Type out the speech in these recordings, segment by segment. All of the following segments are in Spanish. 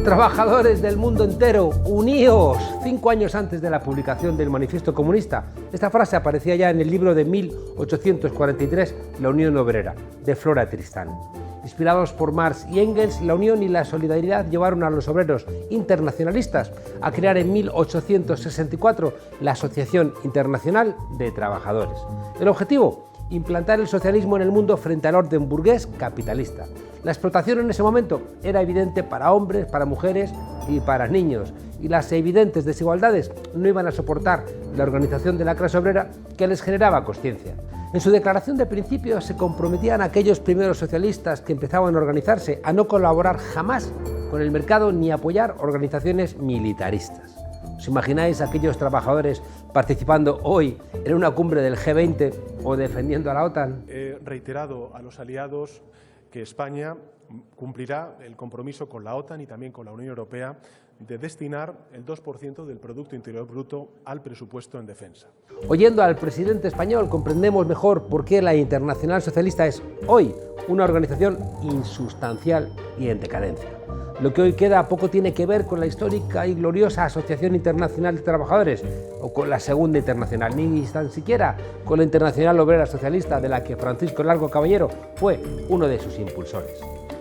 Trabajadores del mundo entero, uníos. 5 años antes de la publicación del Manifiesto Comunista, esta frase aparecía ya en el libro de 1843, La Unión Obrera, de Flora Tristán. Inspirados por Marx y Engels, la unión y la solidaridad llevaron a los obreros internacionalistas a crear en 1864 la Asociación Internacional de Trabajadores. El objetivo: implantar el socialismo en el mundo frente al orden burgués capitalista. La explotación en ese momento era evidente para hombres, para mujeres y para niños, y las evidentes desigualdades no iban a soportar la organización de la clase obrera, que les generaba consciencia. En su declaración de principios se comprometían aquellos primeros socialistas que empezaban a organizarse a no colaborar jamás con el mercado ni apoyar organizaciones militaristas. ¿Os imagináis a aquellos trabajadores participando hoy en una cumbre del G20 o defendiendo a la OTAN? He reiterado a los aliados que España cumplirá el compromiso con la OTAN y también con la Unión Europea de destinar el 2% del Producto Interior Bruto al presupuesto en defensa. Oyendo al presidente español comprendemos mejor por qué la Internacional Socialista es hoy una organización insustancial y en decadencia. Lo que hoy queda poco tiene que ver con la histórica y gloriosa Asociación Internacional de Trabajadores o con la Segunda Internacional, ni tan siquiera con la Internacional Obrera Socialista, de la que Francisco Largo Caballero fue uno de sus impulsores.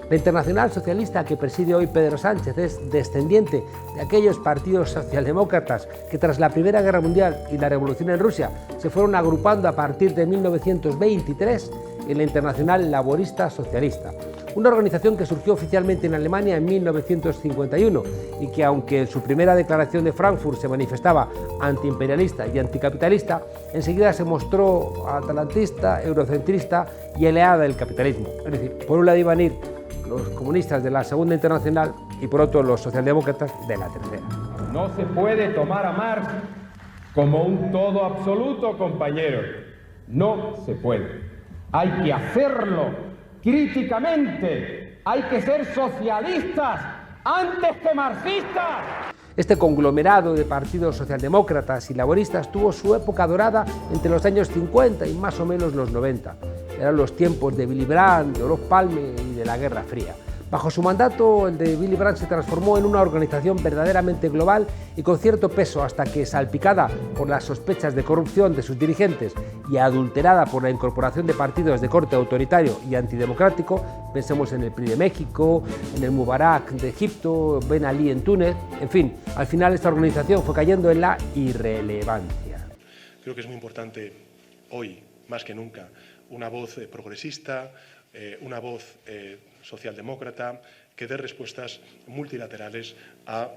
La Internacional Socialista que preside hoy Pedro Sánchez es descendiente de aquellos partidos socialdemócratas que tras la Primera Guerra Mundial y la Revolución en Rusia se fueron agrupando a partir de 1923 en la Internacional Laborista Socialista, una organización que surgió oficialmente en Alemania en 1951 y que, aunque en su primera declaración de Frankfurt se manifestaba antiimperialista y anticapitalista, enseguida se mostró atalantista, eurocentrista y aliada del capitalismo. Es decir, por un lado iban a ir los comunistas de la Segunda Internacional y por otro los socialdemócratas de la Tercera. No se puede tomar a Marx como un todo absoluto, compañeros. No se puede. Hay que hacerlo críticamente. Hay que ser socialistas antes que marxistas. Este conglomerado de partidos socialdemócratas y laboristas tuvo su época dorada entre los años 50 y más o menos los 90. Eran los tiempos de Willy Brandt, de Olof Palme y de la Guerra Fría. Bajo su mandato, el de Willy Brandt se transformó en una organización verdaderamente global y con cierto peso, hasta que, salpicada por las sospechas de corrupción de sus dirigentes y adulterada por la incorporación de partidos de corte autoritario y antidemocrático, pensemos en el PRI de México, en el Mubarak de Egipto, Ben Ali en Túnez, en fin, al final esta organización fue cayendo en la irrelevancia. Creo que es muy importante hoy, más que nunca, una voz progresista, una voz socialdemócrata que dé respuestas multilaterales a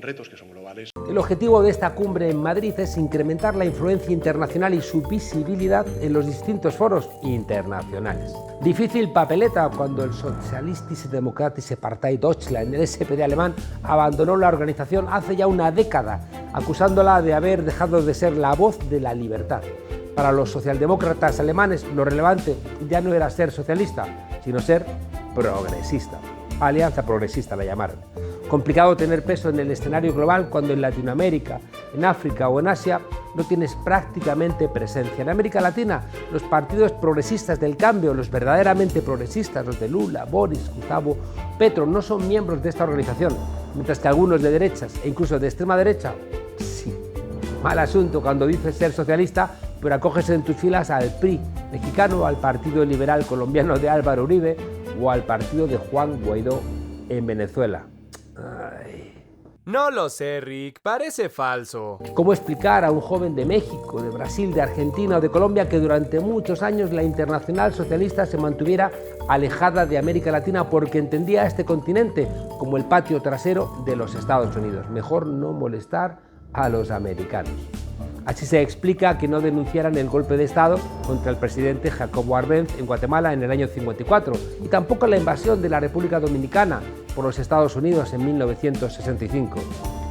retos que son globales. El objetivo de esta cumbre en Madrid es incrementar la influencia internacional y su visibilidad en los distintos foros internacionales. Difícil papeleta cuando el Sozialistische Demokratische Partei Deutschland, el SPD alemán, abandonó la organización hace ya una década, acusándola de haber dejado de ser la voz de la libertad. Para los socialdemócratas alemanes, lo relevante ya no era ser socialista, sino ser progresista. Alianza Progresista la llamaron. Complicado tener peso en el escenario global cuando en Latinoamérica, en África o en Asia no tienes prácticamente presencia. En América Latina, los partidos progresistas del cambio, los verdaderamente progresistas, los de Lula, Boris, Gustavo Petro, no son miembros de esta organización, mientras que algunos de derechas e incluso de extrema derecha, sí. Mal asunto cuando dices ser socialista, pero acoges en tus filas al PRI mexicano, al Partido Liberal Colombiano de Álvaro Uribe o al partido de Juan Guaidó en Venezuela. Ay. No lo sé, Rick, parece falso. ¿Cómo explicar a un joven de México, de Brasil, de Argentina o de Colombia que durante muchos años la Internacional Socialista se mantuviera alejada de América Latina porque entendía a este continente como el patio trasero de los Estados Unidos? Mejor no molestar a los americanos. Así se explica que no denunciaran el golpe de Estado contra el presidente Jacobo Arbenz en Guatemala en el año 54 y tampoco la invasión de la República Dominicana por los Estados Unidos en 1965.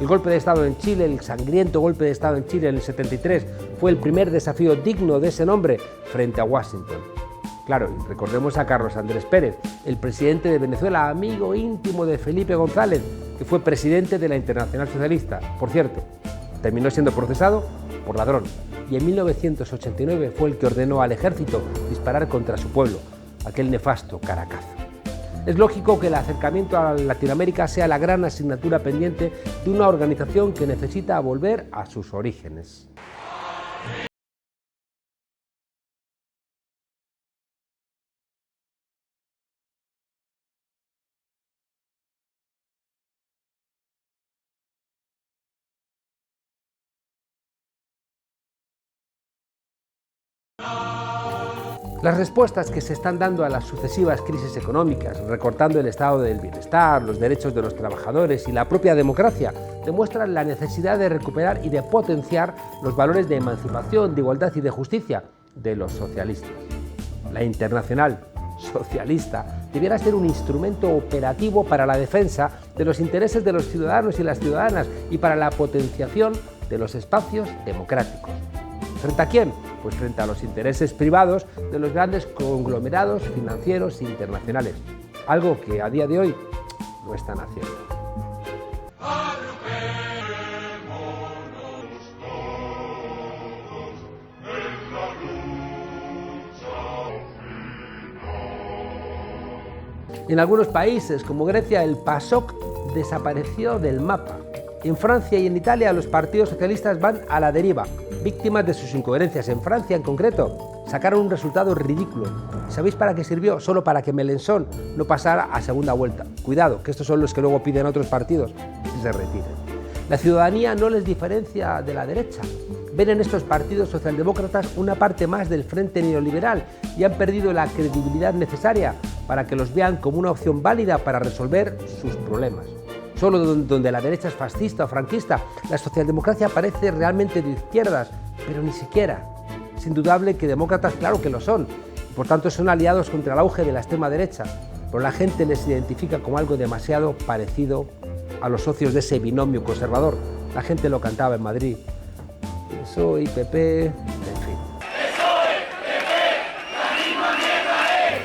El golpe de Estado en Chile, el sangriento golpe de Estado en Chile en el 73, fue el primer desafío digno de ese nombre frente a Washington. Claro, y recordemos a Carlos Andrés Pérez, el presidente de Venezuela, amigo íntimo de Felipe González, que fue presidente de la Internacional Socialista. Por cierto, terminó siendo procesado por ladrón y en 1989 fue el que ordenó al ejército disparar contra su pueblo, aquel nefasto Caracazo. Es lógico que el acercamiento a Latinoamérica sea la gran asignatura pendiente de una organización que necesita volver a sus orígenes. Las respuestas que se están dando a las sucesivas crisis económicas, recortando el estado del bienestar, los derechos de los trabajadores y la propia democracia, demuestran la necesidad de recuperar y de potenciar los valores de emancipación, de igualdad y de justicia de los socialistas. La Internacional Socialista debiera ser un instrumento operativo para la defensa de los intereses de los ciudadanos y las ciudadanas y para la potenciación de los espacios democráticos. ¿Frente a quién? Pues frente a los intereses privados de los grandes conglomerados financieros internacionales, algo que a día de hoy no están haciendo. En algunos países, como Grecia, el PASOK desapareció del mapa. En Francia y en Italia los partidos socialistas van a la deriva, víctimas de sus incoherencias. En Francia, en concreto, sacaron un resultado ridículo. ¿Sabéis para qué sirvió? Solo para que Mélenchon no pasara a segunda vuelta. Cuidado, que estos son los que luego piden a otros partidos que se retiren. La ciudadanía no les diferencia de la derecha. Ven en estos partidos socialdemócratas una parte más del frente neoliberal y han perdido la credibilidad necesaria para que los vean como una opción válida para resolver sus problemas. Solo donde la derecha es fascista o franquista, la socialdemocracia parece realmente de izquierdas, pero ni siquiera. Es indudable que demócratas, claro que lo son, y por tanto son aliados contra el auge de la extrema derecha, pero la gente les identifica como algo demasiado parecido a los socios de ese binomio conservador. La gente lo cantaba en Madrid. PSOE y PP, en fin.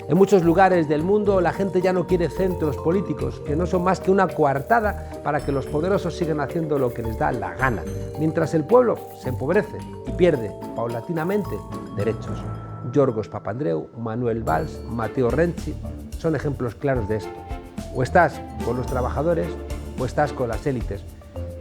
En muchos lugares del mundo la gente ya no quiere centros políticos, que no son más que una coartada para que los poderosos sigan haciendo lo que les da la gana, mientras el pueblo se empobrece y pierde paulatinamente derechos. Yorgos Papandreou, Manuel Valls, Matteo Renzi son ejemplos claros de esto. O estás con los trabajadores o estás con las élites.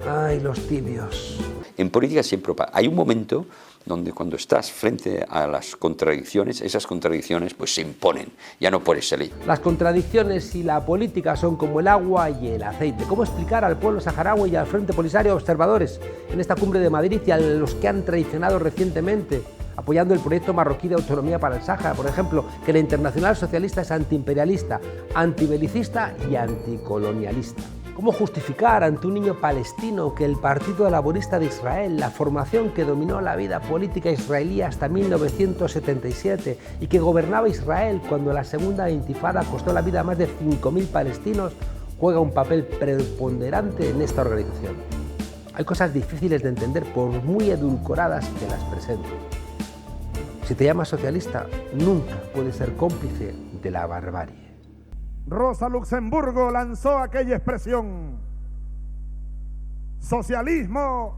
¡Ay, los tibios! En política siempre hay un momento donde cuando estás frente a las contradicciones, esas contradicciones pues se imponen, ya no puedes salir. Las contradicciones y la política son como el agua y el aceite. ¿Cómo explicar al pueblo saharaui y al Frente Polisario observadores en esta cumbre de Madrid y a los que han traicionado recientemente, apoyando el proyecto marroquí de autonomía para el Sáhara, por ejemplo, que la Internacional Socialista es antiimperialista, antibelicista y anticolonialista? ¿Cómo justificar ante un niño palestino que el Partido Laborista de Israel, la formación que dominó la vida política israelí hasta 1977 y que gobernaba Israel cuando la segunda intifada costó la vida a más de 5.000 palestinos, juega un papel preponderante en esta organización? Hay cosas difíciles de entender por muy edulcoradas que las presenten. Si te llamas socialista, nunca puedes ser cómplice de la barbarie. Rosa Luxemburgo lanzó aquella expresión: socialismo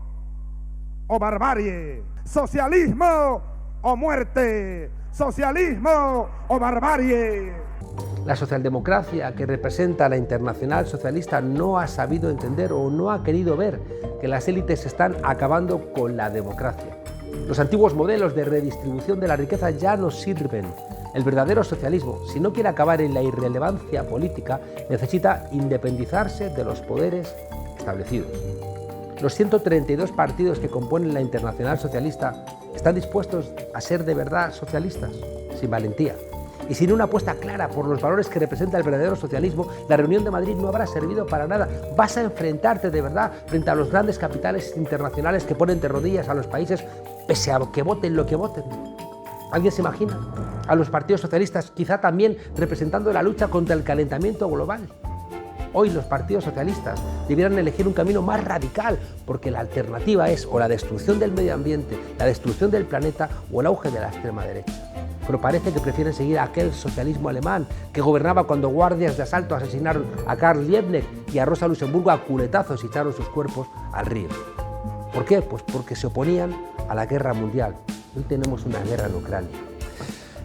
o barbarie, socialismo o muerte, socialismo o barbarie. La socialdemocracia que representa a la Internacional Socialista no ha sabido entender o no ha querido ver que las élites están acabando con la democracia. Los antiguos modelos de redistribución de la riqueza ya no sirven. El verdadero socialismo, si no quiere acabar en la irrelevancia política, necesita independizarse de los poderes establecidos. Los 132 partidos que componen la Internacional Socialista están dispuestos a ser de verdad socialistas, sin valentía. Y sin una apuesta clara por los valores que representa el verdadero socialismo, la reunión de Madrid no habrá servido para nada. Vas a enfrentarte de verdad frente a los grandes capitales internacionales que ponen de rodillas a los países pese a que voten lo que voten. ¿Alguien se imagina a los partidos socialistas quizá también representando la lucha contra el calentamiento global? Hoy los partidos socialistas debieran elegir un camino más radical, porque la alternativa es o la destrucción del medio ambiente, la destrucción del planeta o el auge de la extrema derecha. Pero parece que prefieren seguir aquel socialismo alemán que gobernaba cuando guardias de asalto asesinaron a Karl Liebknecht y a Rosa Luxemburgo a culetazos y echaron sus cuerpos al río. ¿Por qué? Pues porque se oponían a la guerra mundial. Hoy tenemos una guerra en Ucrania.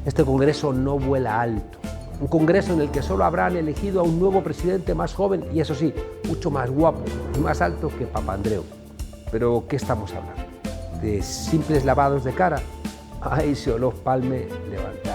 Este Congreso no vuela alto. Un congreso en el que solo habrán elegido a un nuevo presidente más joven y, eso sí, mucho más guapo y más alto que Papandreou. Pero, ¿qué estamos hablando? ¿De simples lavados de cara? Ahí se Olof Palme levanta.